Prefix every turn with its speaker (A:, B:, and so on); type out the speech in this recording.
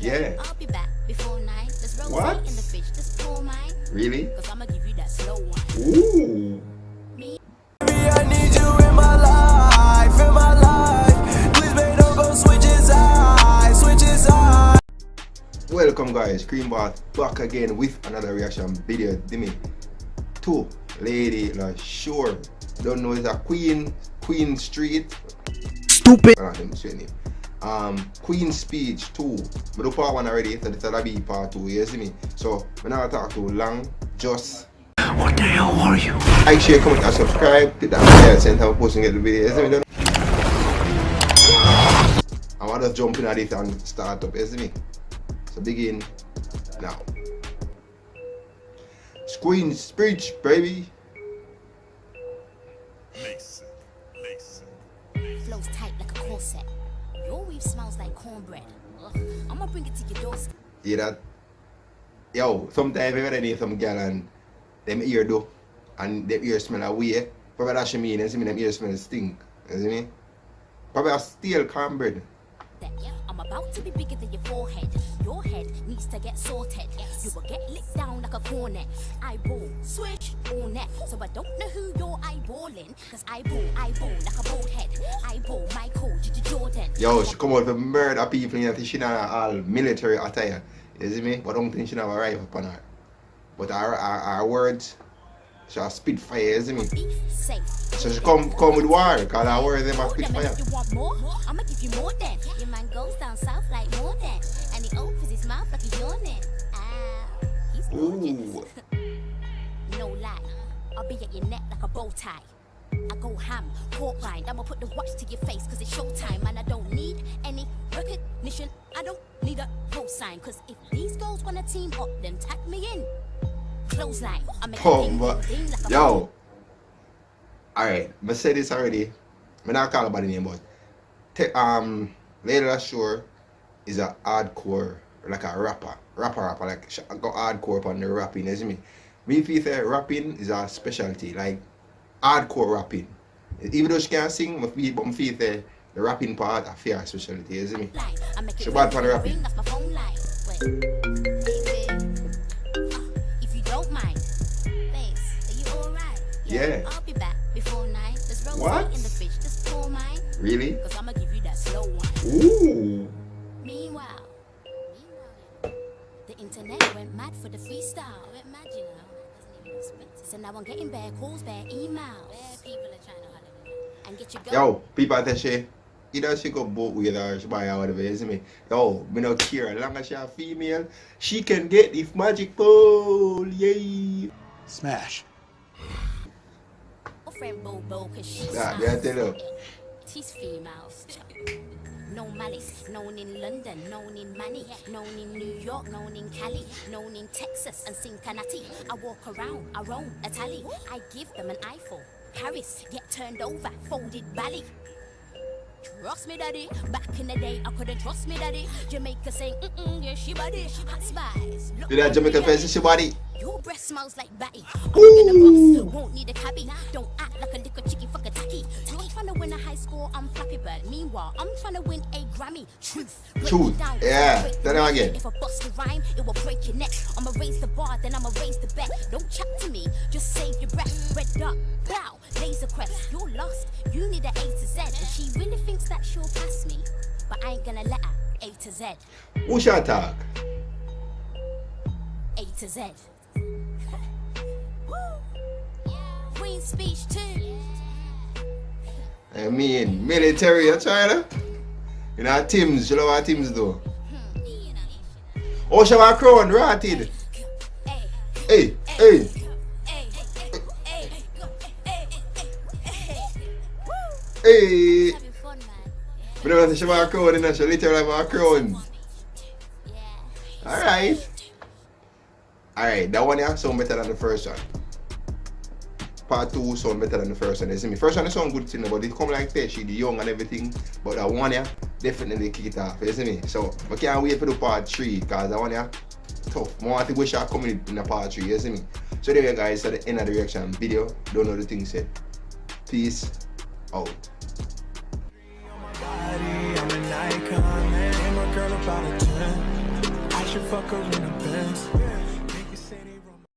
A: Yeah.
B: I'll be back before 9. There's rose
A: What?
B: in the fridge, just pour mine.
A: Really?
B: Cause I'ma give you that slow one.
A: Ooh.
C: I need you in my life, in my life. Please, babe, don't go switch his eyes, switch his eyes.
A: Welcome guys, Greenbot back again with another reaction video. Dimmy to Lady Leshurr. Don't know, it's a Queen Street.
C: Stupid.
A: Queen Speech 2. But do part 1 already, so this will be part 2, you see me? So I'm not talk too long, just
C: What the hell are you?
A: like, share, comment and subscribe. Hit that bell center for posting the video, you see me? I want to jump in at it and start up, you see me? So begin now. Queen Speech, baby.
B: Flows tight like a corset. Your weave smells like cornbread. Ugh, I'ma bring it to your doorstep.
A: Hear that? Yo, sometimes you gotta need some girl and them ear do and them ear smell a way. Probably that's what I mean, you see me, them ear smell stink. You see me? Probably a stale cornbread.
B: I'm about to be bigger than your forehead. Your head needs to get sorted. You will get licked down like a cornet. Eyeball, switch, all net. So I don't know who you're eyeballing. Cause eyeball like a bald head. Eyeball, Michael, Jordan.
A: Yo, she come out to murder people and she in all military attire. You see me? But I don't think she have a rifle upon her. But her words, she'll spit fire, you see me? So she come with war, cause her words them a spit fire.
B: You want more? I'ma give you more then. Your man goes down south like more than. And he opens his mouth like he's yawning. Ah, he's gorgeous. No lie, I'll be at your neck like a bow tie. I go ham, pork rind. I'ma put the watch to your face cause it's showtime. And I don't need any recognition. I don't need a cosign. Cause if these girls wanna team up, then tag me in. Clothesline, I'm like
A: yo. Alright, I said this already. I'm not calling about the name, but Lady Leshurr is a hardcore, like a rapper, like she go hardcore on the rapping, you see me? Me feel that rapping is a specialty, like hardcore rapping. Even though she can't sing, but I feel that the rapping part a fair specialty, you see me? She bad for the rapping.
B: If you don't mind, babes, are you alright?
A: Yeah.
B: I'll be back before 9. There's rose
A: What?
B: in the fridge, just pour mine.
A: Really?
B: Cause I'ma give you that slow one.
A: Ooh.
B: Meanwhile, the internet went mad for the freestyle. Went mad, you know. Doesn't even respect it. So now I'm getting bare calls, bare emails. Bare people are trying to holler at me. And get your girl.
A: Yo, people tell she either she go both ways or she buy or whatever, you see me? Yo, me not care. As long as she a female, she can get this magic pole. Yay.
C: Smash.
B: Friend Bobo, cause she's
A: Yeah, I tell you.
B: she's female. No malice, known in London, known in Manny, known in New York, known in Cali, known in Texas and Cincinnati. I walk around, I roam a tally. I give them an eyeful. Paris, get turned over, folded belly. Trust me, daddy. Back in the day, I couldn't trust me, daddy. Jamaica saying, yeah, she body. Hot spice.
A: Did that Jamaican face she body?
B: Your breath smells like batty. I'm gonna box, won't need a cabbie. Don't act like a little chicky fuck a tacky. You're trying to win a high score, I'm Flappy Bird. Meanwhile, I'm trying to win a Grammy. Truth.
A: Truth. Yeah. Tell them again.
B: If I bust the rhyme, it will break your neck. I'ma raise the bar, then I'ma raise the bet. Don't chat to me, just save your breath. Red dot, bow, laser crest. You're lost, you need an A to Z. And she really thinks that she'll pass me, but I ain't gonna let her. A to Z.
A: Who shall talk?
B: A to Z. Queen Speech 2.
A: I mean, military, you try that? You know, Tim's, you know what Tim's do? Oh, she have a crown, rotted. Hey. Hey. But don't she have a crown, you know, she literally have a crown. Alright, that one yeah sound better than the first one. Part 2 sound better than the first one, you see me? First one sound good thing, but it come like that, she the young and everything. But that one yeah, definitely kick it off, you see me? So, I can't wait for the part 3, because that one yeah, tough. I want to wish I come in the part 3, you see me? So there you guys, at the end of the reaction video. Don't know the thing said. Peace out.
C: I'm an icon, man. I'm a girl about a 10. should fuck her in a Benz.